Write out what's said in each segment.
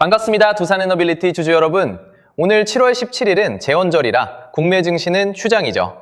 반갑습니다. 두산에너빌리티 주주 여러분. 오늘 7월 17일은 재원절이라 국내 증시는 휴장이죠.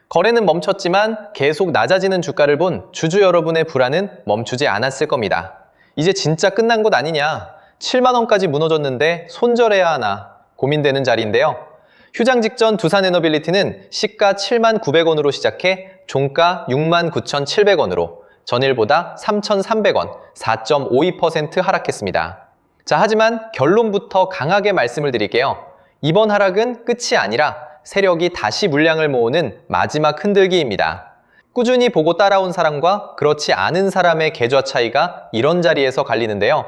거래는 멈췄지만 계속 낮아지는 주가를 본 주주 여러분의 불안은 멈추지 않았을 겁니다. 이제 진짜 끝난 것 아니냐? 7만 원까지 무너졌는데 손절해야 하나 고민되는 자리인데요. 휴장 직전 두산에너빌리티는 시가 7만 900원으로 시작해 종가 6만 9,700원으로 전일보다 3,300원, 4.52% 하락했습니다. 자, 하지만 결론부터 강하게 말씀을 드릴게요. 이번 하락은 끝이 아니라 세력이 다시 물량을 모으는 마지막 흔들기입니다. 꾸준히 보고 따라온 사람과 그렇지 않은 사람의 계좌 차이가 이런 자리에서 갈리는데요.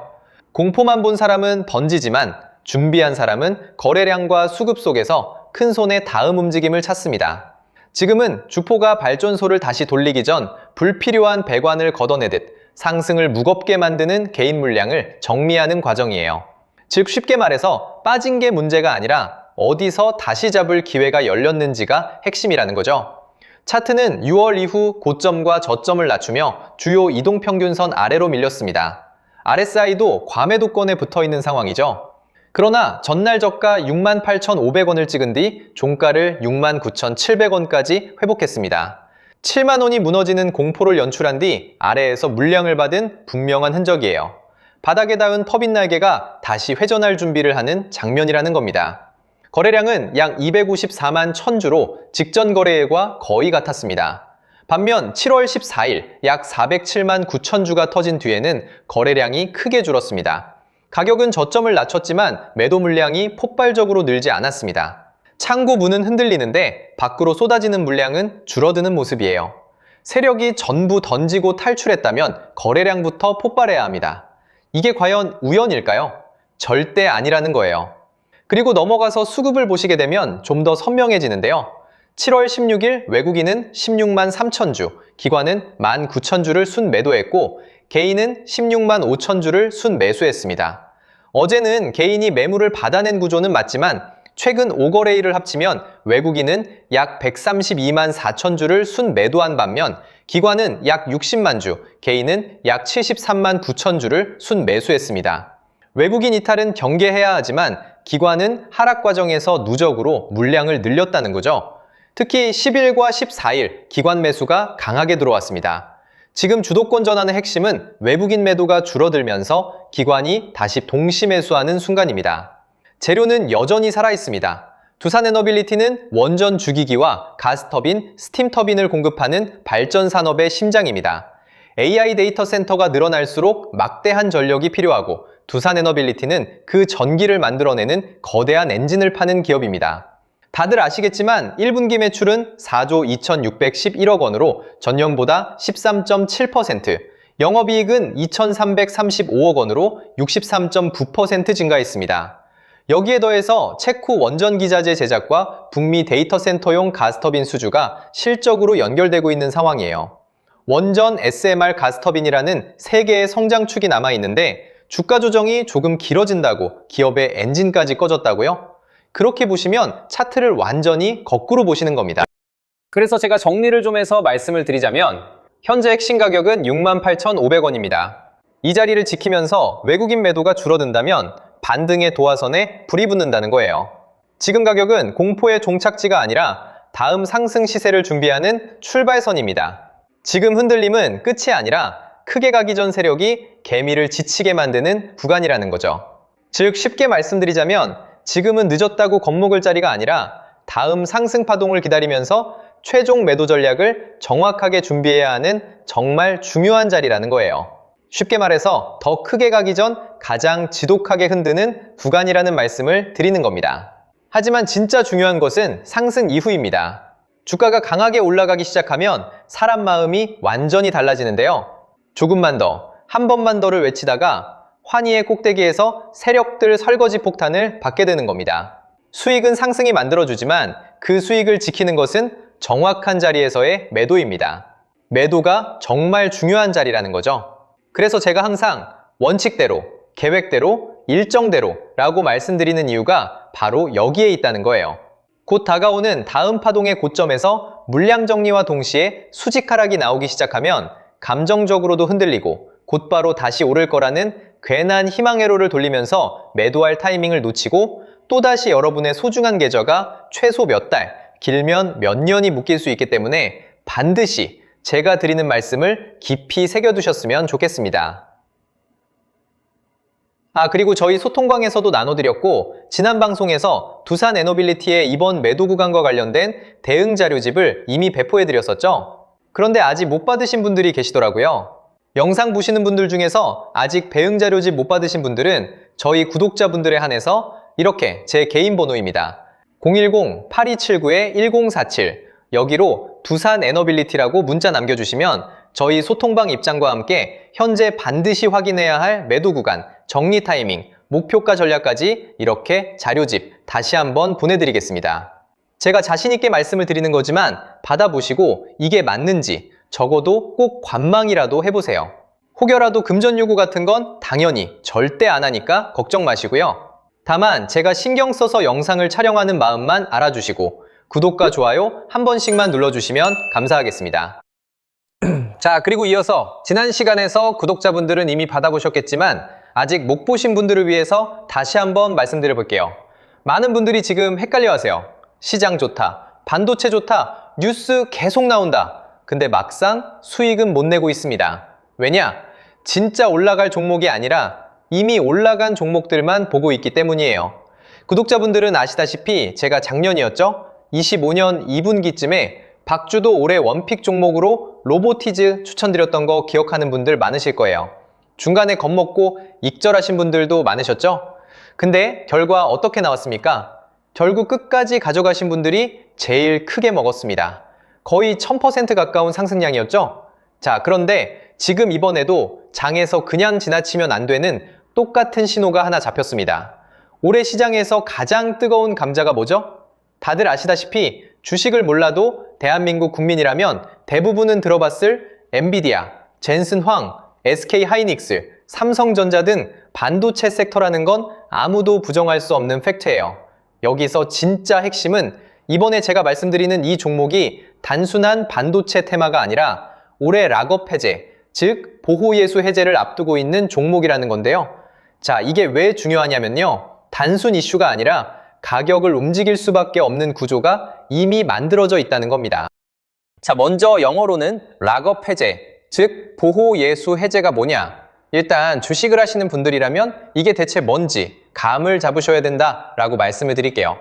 공포만 본 사람은 번지지만 준비한 사람은 거래량과 수급 속에서 큰 손의 다음 움직임을 찾습니다. 지금은 주포가 발전소를 다시 돌리기 전 불필요한 배관을 걷어내듯 상승을 무겁게 만드는 개인 물량을 정리하는 과정이에요. 즉 쉽게 말해서 빠진 게 문제가 아니라 어디서 다시 잡을 기회가 열렸는지가 핵심이라는 거죠. 차트는 6월 이후 고점과 저점을 낮추며 주요 이동평균선 아래로 밀렸습니다. RSI도 과매도권에 붙어있는 상황이죠. 그러나 전날 저가 68,500원을 찍은 뒤 종가를 69,700원까지 회복했습니다. 7만 원이 무너지는 공포를 연출한 뒤 아래에서 물량을 받은 분명한 흔적이에요. 바닥에 닿은 퍼빈 날개가 다시 회전할 준비를 하는 장면이라는 겁니다. 거래량은 약 254만 1000주로 직전 거래일과 거의 같았습니다. 반면 7월 14일 약 407만 9000주가 터진 뒤에는 거래량이 크게 줄었습니다. 가격은 저점을 낮췄지만 매도 물량이 폭발적으로 늘지 않았습니다. 창고 문은 흔들리는데 밖으로 쏟아지는 물량은 줄어드는 모습이에요. 세력이 전부 던지고 탈출했다면 거래량부터 폭발해야 합니다. 이게 과연 우연일까요? 절대 아니라는 거예요. 그리고 넘어가서 수급을 보시게 되면 좀 더 선명해지는데요. 7월 16일 외국인은 16만 3천주, 기관은 1만 9천주를 순매도했고 개인은 16만 5천주를 순매수했습니다. 어제는 개인이 매물을 받아낸 구조는 맞지만 최근 5거래일을 합치면 외국인은 약 132만 4천주를 순매도한 반면 기관은 약 60만 주, 개인은 약 73만 9천주를 순매수했습니다. 외국인 이탈은 경계해야 하지만 기관은 하락 과정에서 누적으로 물량을 늘렸다는 거죠. 특히 10일과 14일 기관 매수가 강하게 들어왔습니다. 지금 주도권 전환의 핵심은 외국인 매도가 줄어들면서 기관이 다시 동시 매수하는 순간입니다. 재료는 여전히 살아있습니다. 두산에너빌리티는 원전 주기기와 가스터빈, 스팀터빈을 공급하는 발전 산업의 심장입니다. AI 데이터 센터가 늘어날수록 막대한 전력이 필요하고 두산에너빌리티는 그 전기를 만들어내는 거대한 엔진을 파는 기업입니다. 다들 아시겠지만 1분기 매출은 4조 2611억 원으로 전년보다 13.7%, 영업이익은 2335억 원으로 63.9% 증가했습니다. 여기에 더해서 체코 원전기자재 제작과 북미 데이터 센터용 가스터빈 수주가 실적으로 연결되고 있는 상황이에요. 원전 SMR 가스터빈이라는 세 개의 성장축이 남아있는데 주가 조정이 조금 길어진다고 기업의 엔진까지 꺼졌다고요? 그렇게 보시면 차트를 완전히 거꾸로 보시는 겁니다. 그래서 제가 정리를 좀 해서 말씀을 드리자면 현재 핵심 가격은 68,500원입니다. 이 자리를 지키면서 외국인 매도가 줄어든다면 반등의 도화선에 불이 붙는다는 거예요. 지금 가격은 공포의 종착지가 아니라 다음 상승 시세를 준비하는 출발선입니다. 지금 흔들림은 끝이 아니라 크게 가기 전 세력이 개미를 지치게 만드는 구간이라는 거죠. 즉 쉽게 말씀드리자면 지금은 늦었다고 겁먹을 자리가 아니라 다음 상승 파동을 기다리면서 최종 매도 전략을 정확하게 준비해야 하는 정말 중요한 자리라는 거예요. 쉽게 말해서 더 크게 가기 전 가장 지독하게 흔드는 구간이라는 말씀을 드리는 겁니다. 하지만 진짜 중요한 것은 상승 이후입니다. 주가가 강하게 올라가기 시작하면 사람 마음이 완전히 달라지는데요. 조금만 더, 한 번만 더를 외치다가 환희의 꼭대기에서 세력들 설거지 폭탄을 받게 되는 겁니다. 수익은 상승이 만들어주지만 그 수익을 지키는 것은 정확한 자리에서의 매도입니다. 매도가 정말 중요한 자리라는 거죠. 그래서 제가 항상 원칙대로, 계획대로, 일정대로 라고 말씀드리는 이유가 바로 여기에 있다는 거예요. 곧 다가오는 다음 파동의 고점에서 물량 정리와 동시에 수직 하락이 나오기 시작하면 감정적으로도 흔들리고 곧바로 다시 오를 거라는 괜한 희망회로를 돌리면서 매도할 타이밍을 놓치고 또다시 여러분의 소중한 계좌가 최소 몇 달, 길면 몇 년이 묶일 수 있기 때문에 반드시 제가 드리는 말씀을 깊이 새겨두셨으면 좋겠습니다. 그리고 저희 소통방에서도 나눠드렸고 지난 방송에서 두산 에너빌리티의 이번 매도 구간과 관련된 대응 자료집을 이미 배포해드렸었죠. 그런데 아직 못 받으신 분들이 계시더라고요. 영상 보시는 분들 중에서 아직 대응 자료집 못 받으신 분들은 저희 구독자분들에 한해서 이렇게 제 개인 번호입니다. 010-8279-1047 여기로 두산 에너빌리티라고 문자 남겨주시면 저희 소통방 입장과 함께 현재 반드시 확인해야 할 매도 구간, 정리 타이밍, 목표가 전략까지 이렇게 자료집 다시 한번 보내드리겠습니다. 제가 자신있게 말씀을 드리는 거지만 받아보시고 이게 맞는지 적어도 꼭 관망이라도 해보세요. 혹여라도 금전 요구 같은 건 당연히 절대 안 하니까 걱정 마시고요. 다만 제가 신경 써서 영상을 촬영하는 마음만 알아주시고 구독과 좋아요 한 번씩만 눌러주시면 감사하겠습니다. 자, 그리고 이어서 지난 시간에서 구독자분들은 이미 받아보셨겠지만 아직 못 보신 분들을 위해서 다시 한번 말씀드려 볼게요. 많은 분들이 지금 헷갈려 하세요. 시장 좋다, 반도체 좋다, 뉴스 계속 나온다. 근데 막상 수익은 못 내고 있습니다. 왜냐? 진짜 올라갈 종목이 아니라 이미 올라간 종목들만 보고 있기 때문이에요. 구독자분들은 아시다시피 제가 작년이었죠? 25년 2분기쯤에 박주도 올해 원픽 종목으로 로보티즈 추천드렸던 거 기억하는 분들 많으실 거예요. 중간에 겁먹고 익절하신 분들도 많으셨죠? 근데 결과 어떻게 나왔습니까? 결국 끝까지 가져가신 분들이 제일 크게 먹었습니다. 거의 1000% 가까운 상승량이었죠? 자, 그런데 지금 이번에도 장에서 그냥 지나치면 안 되는 똑같은 신호가 하나 잡혔습니다. 올해 시장에서 가장 뜨거운 감자가 뭐죠? 다들 아시다시피 주식을 몰라도 대한민국 국민이라면 대부분은 들어봤을 엔비디아, 젠슨황, SK하이닉스, 삼성전자 등 반도체 섹터라는 건 아무도 부정할 수 없는 팩트예요. 여기서 진짜 핵심은 이번에 제가 말씀드리는 이 종목이 단순한 반도체 테마가 아니라 올해 락업 해제, 즉 보호예수 해제를 앞두고 있는 종목이라는 건데요. 자, 이게 왜 중요하냐면요. 단순 이슈가 아니라 가격을 움직일 수밖에 없는 구조가 이미 만들어져 있다는 겁니다. 자, 먼저 영어로는 락업 해제, 즉 보호예수 해제가 뭐냐? 일단 주식을 하시는 분들이라면 이게 대체 뭔지 감을 잡으셔야 된다라고 말씀을 드릴게요.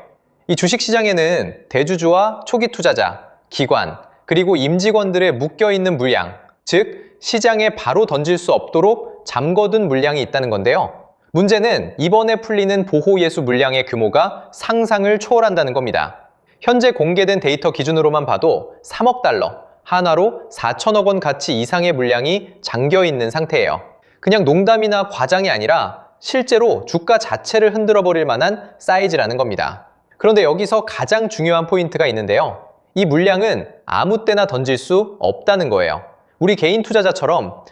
이 주식시장에는 대주주와 초기 투자자, 기관, 그리고 임직원들의 묶여있는 물량, 즉 시장에 바로 던질 수 없도록 잠궈둔 물량이 있다는 건데요. 문제는 이번에 풀리는 보호예수 물량의 규모가 상상을 초월한다는 겁니다. 현재 공개된 데이터 기준으로만 봐도 3억 달러, 한화로 4천억 원 가치 이상의 물량이 잠겨있는 상태예요. 그냥 농담이나 과장이 아니라 실제로 주가 자체를 흔들어버릴 만한 사이즈라는 겁니다. 그런데 여기서 가장 중요한 포인트가 있는데요. 이 물량은 아무 때나 던질 수 없다는 거예요. 우리 개인 투자자처럼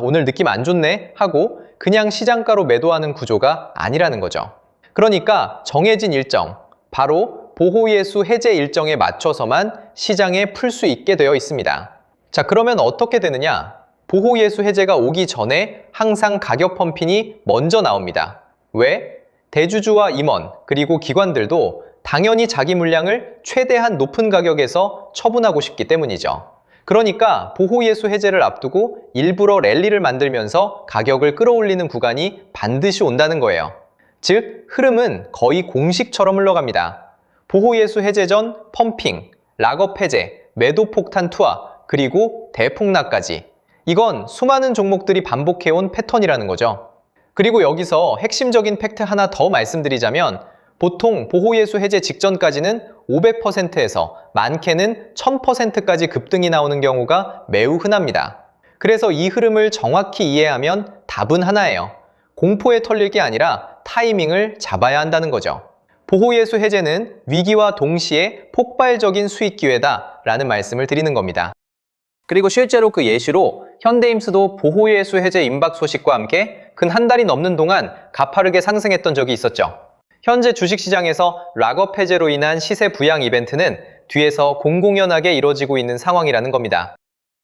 오늘 느낌 안 좋네 하고 그냥 시장가로 매도하는 구조가 아니라는 거죠. 그러니까 정해진 일정, 바로 보호예수 해제 일정에 맞춰서만 시장에 풀 수 있게 되어 있습니다. 자, 그러면 어떻게 되느냐? 보호예수 해제가 오기 전에 항상 가격 펌핑이 먼저 나옵니다. 왜? 대주주와 임원, 그리고 기관들도 당연히 자기 물량을 최대한 높은 가격에서 처분하고 싶기 때문이죠. 그러니까 보호예수 해제를 앞두고 일부러 랠리를 만들면서 가격을 끌어올리는 구간이 반드시 온다는 거예요. 즉, 흐름은 거의 공식처럼 흘러갑니다. 보호예수 해제 전 펌핑, 락업 해제, 매도 폭탄 투하, 그리고 대폭락까지. 이건 수많은 종목들이 반복해온 패턴이라는 거죠. 그리고 여기서 핵심적인 팩트 하나 더 말씀드리자면 보통 보호예수 해제 직전까지는 500%에서 많게는 1000%까지 급등이 나오는 경우가 매우 흔합니다. 그래서 이 흐름을 정확히 이해하면 답은 하나예요. 공포에 털릴 게 아니라 타이밍을 잡아야 한다는 거죠. 보호예수 해제는 위기와 동시에 폭발적인 수익 기회다 라는 말씀을 드리는 겁니다. 그리고 실제로 그 예시로 현대임스도 보호예수 해제 임박 소식과 함께 근 한 달이 넘는 동안 가파르게 상승했던 적이 있었죠. 현재 주식시장에서 락업 해제로 인한 시세 부양 이벤트는 뒤에서 공공연하게 이뤄지고 있는 상황이라는 겁니다.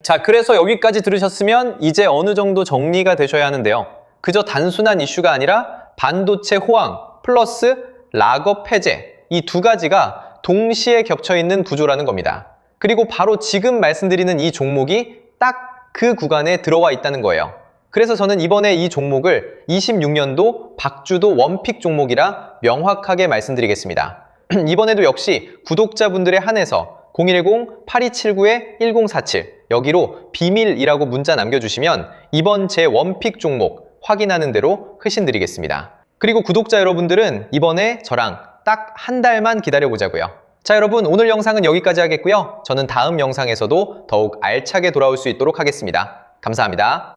자, 그래서 여기까지 들으셨으면 이제 어느 정도 정리가 되셔야 하는데요. 그저 단순한 이슈가 아니라 반도체 호황 플러스 락업 해제, 이 두 가지가 동시에 겹쳐 있는 구조라는 겁니다. 그리고 바로 지금 말씀드리는 이 종목이 딱 그 구간에 들어와 있다는 거예요. 그래서 저는 이번에 이 종목을 26년도 박주도 원픽 종목이라 명확하게 말씀드리겠습니다. 이번에도 역시 구독자분들에 한해서 010-8279-1047 여기로 비밀이라고 문자 남겨주시면 이번 제 원픽 종목 확인하는 대로 회신드리겠습니다. 그리고 구독자 여러분들은 이번에 저랑 딱 한 달만 기다려보자고요. 자, 여러분, 오늘 영상은 여기까지 하겠고요. 저는 다음 영상에서도 더욱 알차게 돌아올 수 있도록 하겠습니다. 감사합니다.